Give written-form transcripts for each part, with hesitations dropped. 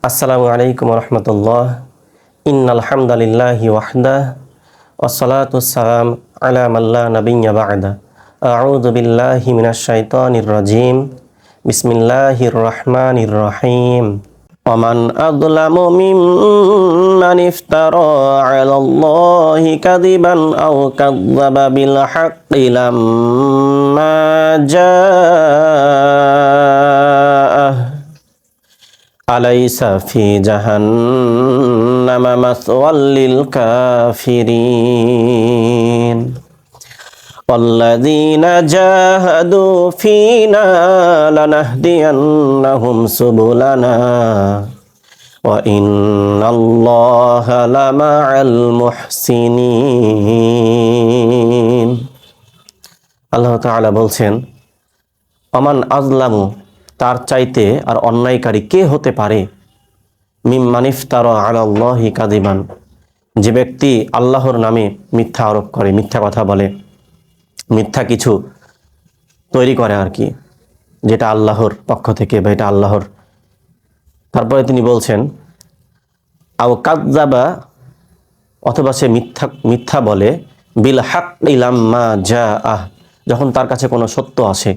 আসসালামু আলাইকুম রহমতুল্লাহ। ইন্নাল হামদালিল্লাহি ওয়াহদা ওয়াসসালাতু ওয়াসসালাম আলা মাল্লা নাবিয়্যা বা'দা। আউযু বিল্লাহি মিনাশ শাইতানির রাজীম। বিসমিল্লাহির রহমানির রহিম। ওয়ামান আযলামু মিম্মান ইফতারা আলাল্লাহি কাযিবান আও কাযযাবা বিল হাক্কি লাম্মা জাআহ আলাইসা ফি জাহান্নামা মাসওয়াল লিল কাফিরিন ওয়াল্লাযীনা জাহাদু ফীনা লানাহদিয়ান্নাহুম সুবুলানা ওয়া ইন্নাল্লাহা লামাআল মুহসিনিন। আল্লাহ তাআলা বলছেন, ওমান আযলামু, তার চাইতে আর অন্যায়কারী কে হতে পারে, মিম্মান ইফতারা আলাল্লাহি কাযিবান, যে ব্যক্তি আল্লাহর নামে মিথ্যা আরোপ করে, মিথ্যা কথা বলে, মিথ্যা কিছু তৈরি করে আর কি, যেটা আল্লাহর পক্ষ থেকে বা এটা আল্লাহর। তারপরে তিনি বলছেন আও কাযযাবা, অথবা সে মিথ্যা বলে, বিল হাক্কি লাম্মা জাআহ, যখন তার কাছে কোনো সত্য আসে।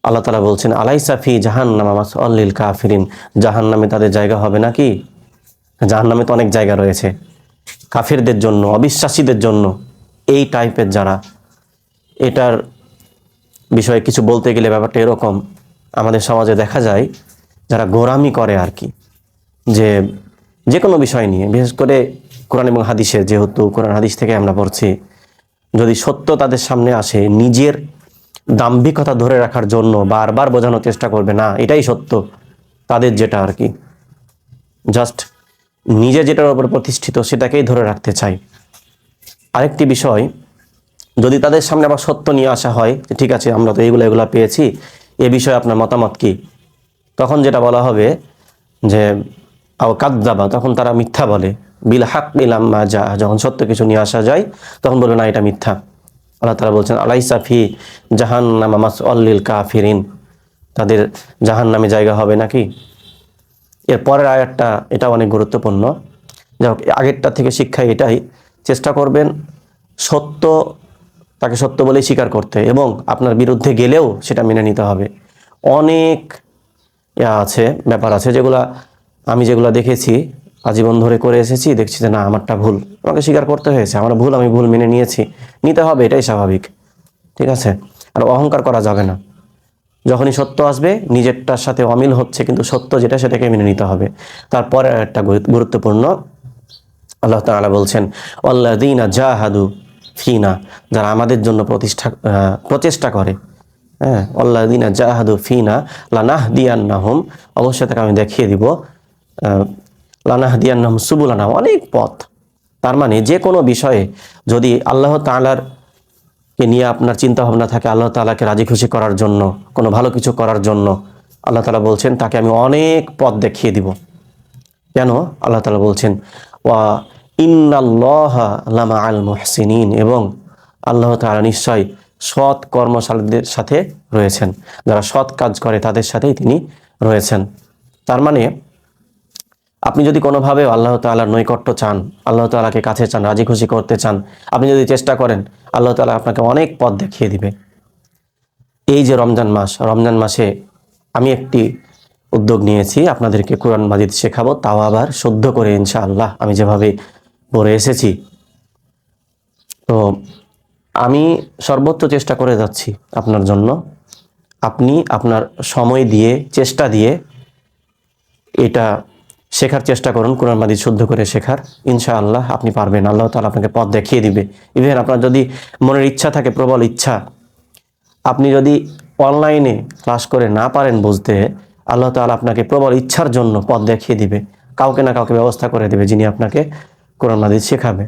আল্লাহ তাআলা বলছেন আলাইসা ফি জাহান্নামা মাসওয়াল লিল কাফিরিন, জাহান্নামে তাদের জায়গা হবে নাকি? জাহান্নামে তো অনেক জায়গা রয়েছে কাফিরদের জন্য, অবিশ্বাসীদের জন্য। এই টাইপের যারা, এটার বিষয়ে কিছু বলতে গেলে ব্যাপারটা এরকম, আমাদের সমাজে দেখা যায় যারা গোঁরামি করে আর কি, যে কোনো বিষয় নিয়ে, বিশেষ করে কোরআন এবং হাদিসে, যেহেতু কোরআন হাদিস থেকে আমরা পড়ছি, যদি সত্য তাদের সামনে আসে, নিজের দাম্ভিকতা ধরে রাখার জন্য বারবার বোঝানোর চেষ্টা করবে না এটাই সত্য, তাদের যেটা আর কি, জাস্ট নিজে যেটার উপর প্রতিষ্ঠিত সেটাকেই ধরে রাখতে চাই। আরেকটি বিষয়, যদি তাদের সামনে আবার সত্য নিয়ে আসা হয়, ঠিক আছে আমরা তো এগুলা পেয়েছি, এ বিষয়ে আপনার মতামত কি, তখন যেটা বলা হবে যে আও কাযযাবা, তখন তারা মিথ্যা বলে, বিল হাক্কি লাম্মা জাআ, যখন সত্য কিছু নিয়ে আসা যায় তখন বলবে না এটা মিথ্যা। আল্লাহ তাআলা বলছেন আলাইসা ফি জাহান্নামা মাসওয়াল লিল কাফিরিন, তাদের জাহান্নামে জায়গা হবে নাকি? এর পরের আয়াতটা, এটা অনেক গুরুত্বপূর্ণ। যাই হোক, আগেরটা থেকে শিক্ষা এটাই, চেষ্টা করবেন সত্য, তাকে সত্য বলেই স্বীকার করতে, এবং আপনার বিরুদ্ধে গেলেও সেটা মেনে নিতে হবে। অনেক ব্যাপার আছে আমি যেগুলা দেখেছি, আজীবন ধরে করে এসেছি, দেখছি যে না আমারটা ভুল, আমাকে স্বীকার করতে হয়েছে, আমি ভুল মেনে নিতে হবে, এটাই স্বাভাবিক, ঠিক আছে? আর অহংকার করা যাবে না। যখনই সত্য আসবে, নিজেরটার সাথে অমিল হচ্ছে কিন্তু সত্য যেটা, সেটাকে মেনে নিতে হবে। তারপরে একটা গুরুত্বপূর্ণ, আল্লাহ তাআলা বলছেন ওয়াল্লাযীনা জাহাদু ফিনা, যারা আমাদের জন্য প্রচেষ্টা করে, হ্যাঁ, ওয়াল্লাযীনা জাহাদু ফিনা লানাহদিয়ান্নাহুম, অবশ্যই তাকে আমি দেখিয়ে দিব, লানাহদিয়ান্নাহুম সুবুলানা, অনেক পথ। তার মানে যে কোনো বিষয়ে যদি আল্লাহ তাআলার কে নিয়ে আপনার চিন্তা ভাবনা থাকে, আল্লাহ তাআলাকে রাজি খুশি করার জন্য, কোনো ভালো কিছু করার জন্য, আল্লাহ তাআলা বলছেন তাকে আমি অনেক পথ দেখিয়ে দিব। কেন? আল্লাহ তাআলা বলছেন ওয়া ইন্নাল্লাহা লামাআল মুহসিনিন, এবং আল্লাহ তাআলা নিশ্চয় সৎ কর্মশালীদের সাথে রয়েছেন, যারা সৎ কাজ করে তাদের সাথেই তিনি রয়েছেন। তার মানে আপনি যদি কোনোভাবে আল্লাহ তাআলার নৈকট্য চান, আল্লাহ তাআলাকে কাছে চান, রাজি খুশি করতে চান, আপনি যদি চেষ্টা করেন, আল্লাহ তাআলা আপনাকে অনেক পথ দেখিয়ে দিবে। এই যে রমজান মাসে আমি একটি উদ্যোগ নিয়েছি, আপনাদেরকে কোরআন মাজিদ শেখাবো, তাও আবার শুদ্ধ করে ইনশাআল্লাহ, আমি যেভাবে পড়ে এসেছি। তো আমি সর্বোচ্চ চেষ্টা করে যাচ্ছি আপনার জন্য। আপনি আপনার সময় দিয়ে, চেষ্টা দিয়ে এটা শেখার চেষ্টা করুন, কোরআন মাজিদ শুদ্ধ করে শেখার। ইনশাআল্লাহ আপনি পারবেন, আল্লাহ তাআলা আপনাকে পথ দেখিয়ে দিবে। ইভেন আপনার যদি মনের ইচ্ছা থাকে, প্রবল ইচ্ছা, আপনি যদি অনলাইনে ক্লাস করে না পারেন বুঝতে, আল্লাহ তাআলা আপনাকে প্রবল ইচ্ছার জন্য পথ দেখিয়ে দিবে, কাউকে না কাউকে ব্যবস্থা করে দেবে যিনি আপনাকে কোরআন মাজিদ শেখাবে।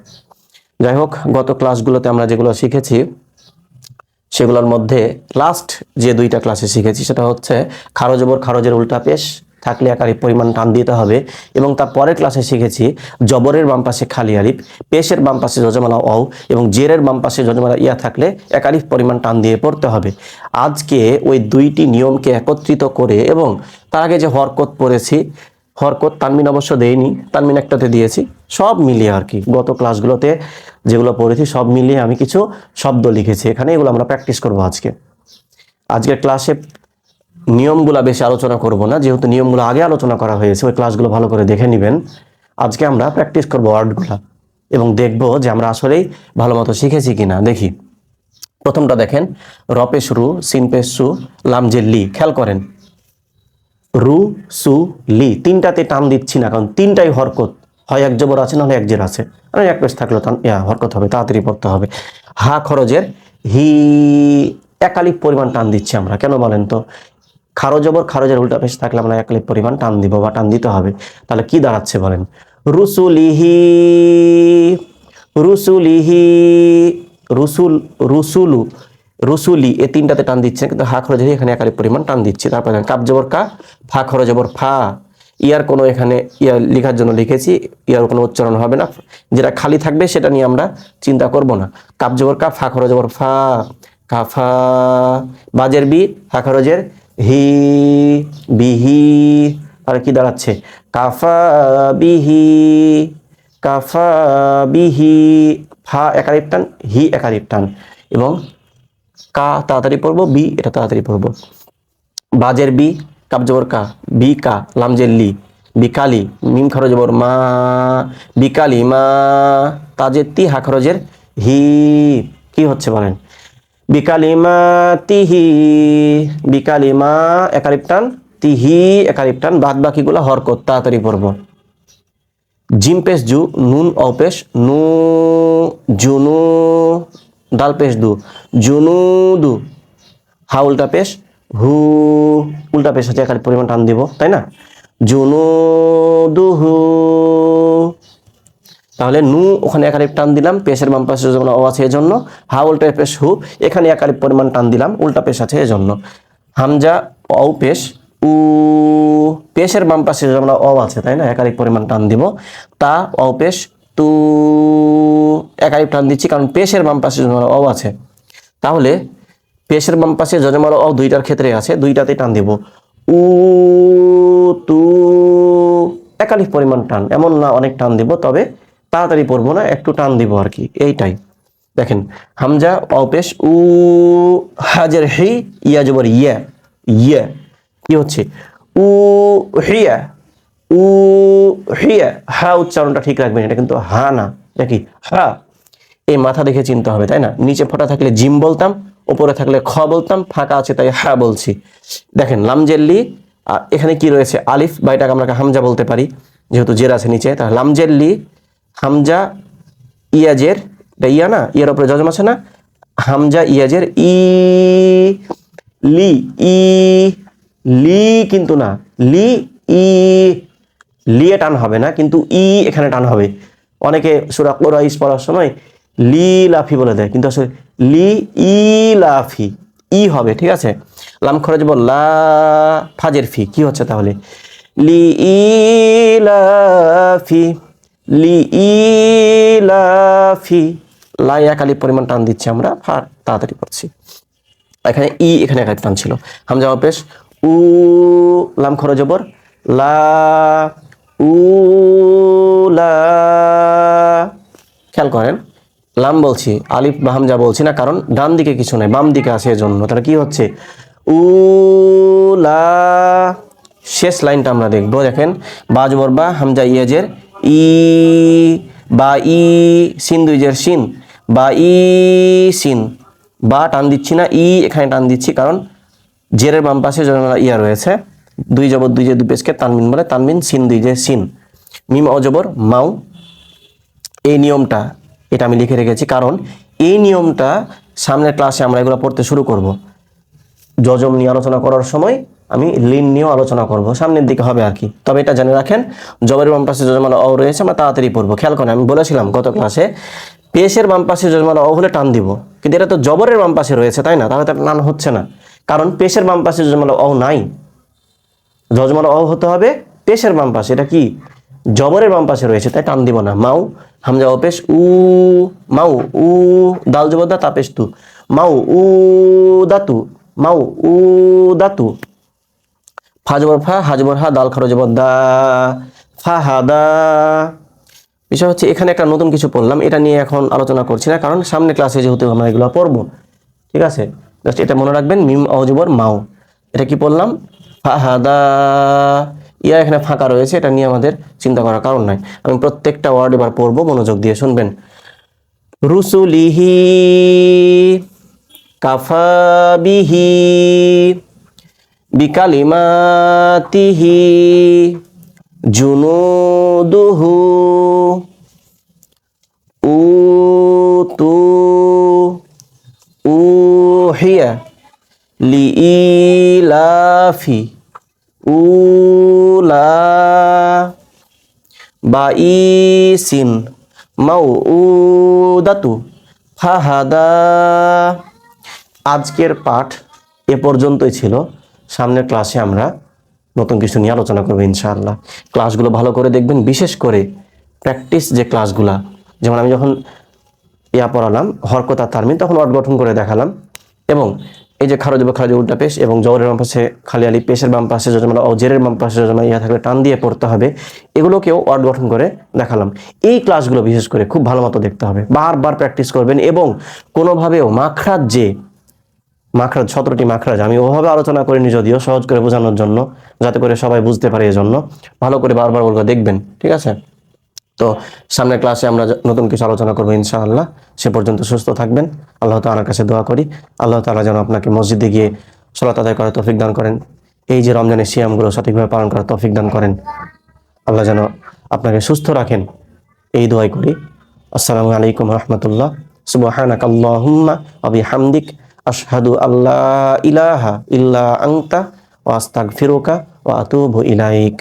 যাই হোক, গত ক্লাসগুলোতে আমরা যেগুলো শিখেছি সেগুলোর মধ্যে লাস্ট যে দুইটা ক্লাসে শিখেছি সেটা হচ্ছে খারজ বর খারজের উল্টা পেশ থাকলে একালিফ পরিমাণ টান দিতে হবে। এবং তার পরের ক্লাসে শিখেছি জবরের বাম পাশে খালি আলিফ, পেশের বাম পাশে যজমালা অ এবং জেরের বাম পাশে যজমালা ইয়া থাকলে একালিফ পরিমাণ টান দিয়ে পড়তে হবে। আজকে ওই দুইটি নিয়মকে একত্রিত করে এবং তার আগে যে হরকত পড়েছি, হরকত তানমিন অবশ্য দেইনি, তানমিন একটাতে দিয়েছি, সব মিলিয়ে আর কি গত ক্লাসগুলোতে যেগুলো পড়েছি সব মিলিয়ে আমি কিছু শব্দ লিখেছি এখানে, এগুলো আমরা প্র্যাকটিস করব আজকের ক্লাসে। নিয়মগুলো বেশি আলোচনা করব না, যেহেতু নিয়মগুলো আগে আলোচনা করা হয়েছে, ওই ক্লাসগুলো ভালো করে দেখে নেবেন। আজকে আমরা প্র্যাকটিস করব ওয়ার্ডগুলো এবং দেখব যে আমরা আসলেই ভালো মতো শিখেছি কিনা। দেখি প্রথমটা দেখেন, রপেশ রু, সিনপেশ সু, লামজের লি। খেয়াল করেন রু সু লি, তিনটাতে টান দিচ্ছি না, কারণ তিনটাই হরকত, হয় এক জবর আছে নাহলে এক জের আছে, মানে এক পেশ থাকলেও হরকত হবে, তাড়াতাড়ি পড়তে হবে। হা খরচের হি, একালিফ পরিমাণ টান দিচ্ছি আমরা, কেন বলেন তো? খারো জবর খারজের উল্টা পেশ থাকলে আমরা একালিফ পরিমাণ টান দিব বা টান দিতে হবে। তাহলে কি দাঁড়াচ্ছে বলেন? রুসুলিহি, রুসুলিহি, রুসুল, রুসুলু, রুসুলি, এই তিনটাতে টান দিচ্ছে, কিন্তু হা খরচের এখানে একালিফ পরিমাণ টান দিচ্ছি। তারপরে কাপ জবর কা, ফা খরচ জবর ফা, ইয়ার কোনো এখানে ইয়া লেখার জন্য লিখেছি, ইয়ার কোনো উচ্চারণ হবে না, যেটা খালি থাকবে সেটা নিয়ে আমরা চিন্তা করব না। কাপ জবর কা, ফা খরচ জবর ফা, কাফা। বাজের বি, হা খরচের হি, বিহি। আর কি দাঁড়াচ্ছে? কাফা বিহি, কাফা বিহি। ফা একালিফ টান, হি একালিফ টান, এবং কা তাড়াতাড়ি পড়বো, বি এটা তাড়াতাড়ি পড়বো। বাজের বি, কাপ জবর কা, বি কা, লামজের লি, বিকালি, মিম খরচ জবর মা, বিকালি মা। তাজের তি, হা খরচের হি। কি হচ্ছে বলেন? বিকালিমা তিহি, বিকালিমা একালিফ টান, তিহি একালিফ টান, বাদ বাকিগুলো হরকত, তাড়াতাড়ি পড়বো। জিম পেশ জু, নুন অপেশ নু, জুনু, ডাল পেশ দু, জুনুদু। হা উল্টা পেশ হু, উল্টা পেশ আছে, একালিফ পরিমাণ টান দিব, তাই না? জুনুদুহু। তাহলে নু ওখানে একালিফ টান দিলাম, পেশের বাম পাশে যেমন অ আছে এজন্য। হা উল্টা পেশ হু, এখানে একালিফ পরিমাণ টান দিলাম, উল্টা পেশ আছে এজন্য। হামজা অ পেশ উ, পেশের বাম পাশে যেমন অ আছে, তাই না? একালিফ পরিমাণ টান দিব। তা অ পেশ তু, একালিফ টান দিচ্ছি কারণ পেশের বাম পাশে যেমন অ আছে। তাহলে পেশের বাম পাশে যজমাল অ দুইটার ক্ষেত্রে আছে, দুইটাতেই টান দিব। উ তু, একালিফ পরিমাণ টান, এমন না অনেক টান দিব, তবে তাড়াতাড়ি পড়বো না, একটু টান দিব আর কি, এইটাই। দেখেন হামজা অপেশ উ, হাজের হি, ইয়া জবর ইয়া, ইয়া। কি হচ্ছে? উ হিয়া, উ হিয়া। হা উচ্চারণটা ঠিক রাখবেন, এটা কিন্তু হা না, এটা কি হা। এই মাথা দেখে চিনতে হবে, তাই না? নিচে ফোঁটা থাকলে জিম বলতাম, উপরে থাকলে খ বলতাম, ফাঁকা আছে তাই হা বলছি। দেখেন লামজেল্লি, আর এখানে কি রয়েছে? আলিফ, বা এটাকে আমরা হামজা বলতে পারি যেহেতু জের আছে নিচে। তাহলে লামজেল্লি, হামজা ইয়াজের, এটা ইয়া না, ইয়ার উপরে জজম আছে না, হামজা ইয়াজের ই, লি, ই, লি কিন্তু না, লি ই, লিয়ে টান হবে না, কিন্তু ই এখানে টান হবে। অনেকে সূরা কুরাইশ পড়ার সময় লি লাফি বলে দেয়, কিন্তু আসলে লি ই লাফি, ই হবে, ঠিক আছে? লাম খরচ বললা, ফাজের ফি। কি হচ্ছে তাহলে? লি ই লাফি, লি ই লাফি। লাই একালিফ পরিমাণ টান দিচ্ছি আমরা, ফার তাড়াতাড়ি পড়ছি। এখানে ই, এখানে একালিফ টান ছিল। হামজা অপেশ উ, লাম খরচ জবর লা, উ লা। খেয়াল করেন লাম বলছি, আলিফ বা হামজা বলছি না, কারণ ডান দিকে কিছু নাই, বাম দিকে আছে এজন্য। তাহলে কি হচ্ছে? উ লা। শেষ লাইনটা আমরা দেখবো, দেখেন বা জবর বা, হামজা ইয়াজের ই, বা ই, সিন দুই জের সিন, বা ই সিন। বা টান দিচ্ছি না, ই এখানে টান দিচ্ছি, কারণ জেরের বাম পাশে ইয়া রয়েছে, দুই জবর দুই যে দুই পেশকে তানমিন বলে, তানমিন, সিন দুই যে সিন। মিম অজবর মাউ, এই নিয়মটা এটা আমি লিখে রেখেছি, কারণ এই নিয়মটা সামনের ক্লাসে আমরা এগুলো পড়তে শুরু করব। যজম নিয়ে আলোচনা করার সময় আমি লিন নিয়েও আলোচনা করব, সামনের দিকে হবে আর কি। তবে এটা জেনে রাখেন, জবরের বাম পাশে যজমালা অ রয়েছে, আমরা তাড়াতাড়ি পড়বো। খেয়াল করেন আমি বলেছিলাম গত ক্লাসে, পেশের বাম পাশে যজমালা অ হলে টান দিব, কিন্তু এটা তো জবরের বাম পাশে রয়েছে, তাই না? তাহলে তার টান হচ্ছে না, কারণ পেশের বাম পাশে যজমালা অ নাই। যজমার অ হতে হবে পেশের বাম পাশে, এটা কি জবরের বাম পাশে রয়েছে, তাই টান দিব না। মাউ হামজা ও পেশ উ, মাউ উ, দাল জবর দা তা পেশ তু, মাউ উ দাতু, মাউ উ দাতু। ফা জবর ফা, হা জবর হা, দাল খারো জবর দা, ফা হা দা। বিষয় হচ্ছে এখানে একটা নতুন কিছু পড়লাম, এটা নিয়ে এখন আলোচনা করছি না, কারণ সামনে ক্লাসে যেহেতু আমরা এগুলো পড়বো, ঠিক আছে। জাস্ট এটা মনে রাখবেন, মিম অজবর মাও, এটা কি পড়লাম ফাহাদা। ইয়া এখানে ফাঁকা রয়েছে, এটা নিয়ে আমাদের চিন্তা করার কারণ নাই। আমি প্রত্যেকটা ওয়ার্ড এবার পড়বো, মনোযোগ দিয়ে শুনবেন। রুসুলিহি, কাফা বিহি, বিকালিমাতিহি, জুনুদুহু, উতু, উহিয়া, লিইলাফি, উলা, বাইসিন, মাউদাতু, ফাহাদা। আজকের পাঠ এ পর্যন্তই ছিল। সামনের ক্লাসে আমরা নতুন কিছু নিয়ে আলোচনা করবো ইনশাআল্লাহ। ক্লাসগুলো ভালো করে দেখবেন, বিশেষ করে প্র্যাকটিস যে ক্লাসগুলা, যেমন আমি যখন পড়ালাম হরকত আর তারমিন, তখন ওয়ার্ড গঠন করে দেখালাম, এবং এই যে খারো জবর খারো উল্টা পেশ এবং জবরের বাম পাশে খালি আলি, পেশের বাম পাশে যজমা ও জেরের বাম পাশে যজমা ইয়া থাকলে টান দিয়ে পড়তে হবে, এগুলোকেও ওয়ার্ড গঠন করে দেখালাম। এই ক্লাসগুলো বিশেষ করে খুব ভালো মতো দেখতে হবে, বারবার প্র্যাকটিস করবেন, এবং কোনোভাবেও মাখরাজ 17টি মাখরাজ আমি ওভাবে আলোচনা করিনি, যদিও সহজ করে বোঝানোর জন্য, যাতে করে সবাই বুঝতে পারে, এজন্য ভালো করে বারবার ওগুলো দেখবেন, ঠিক আছে। তো সামনের ক্লাসে আমরা নতুন কিছু আলোচনা করবো ইনশাআল্লাহ। সে পর্যন্ত সুস্থ থাকবেন। আল্লাহ তাআলার কাছে দোয়া করি, আল্লাহ তাআলা যেন আপনাকে মসজিদে গিয়ে সালাত আদায় করার তৌফিক দান করেন, এই যে রমজানের সিয়ামগুলো সঠিকভাবে পালন করার তৌফিক দান করেন, আল্লাহ যেন আপনাকে সুস্থ রাখেন, এই দোয়াই করি। আসসালামু আলাইকুম রহমতুল্লাহ। সুবহানাকাল্লাহুম্মা ওয়া বিহামদিক, আশহাদু আল্লা ইলাহা ইল্লা আনতা, ওয়া আস্তাগফিরুকা ওয়া আতুবু ইলাইক।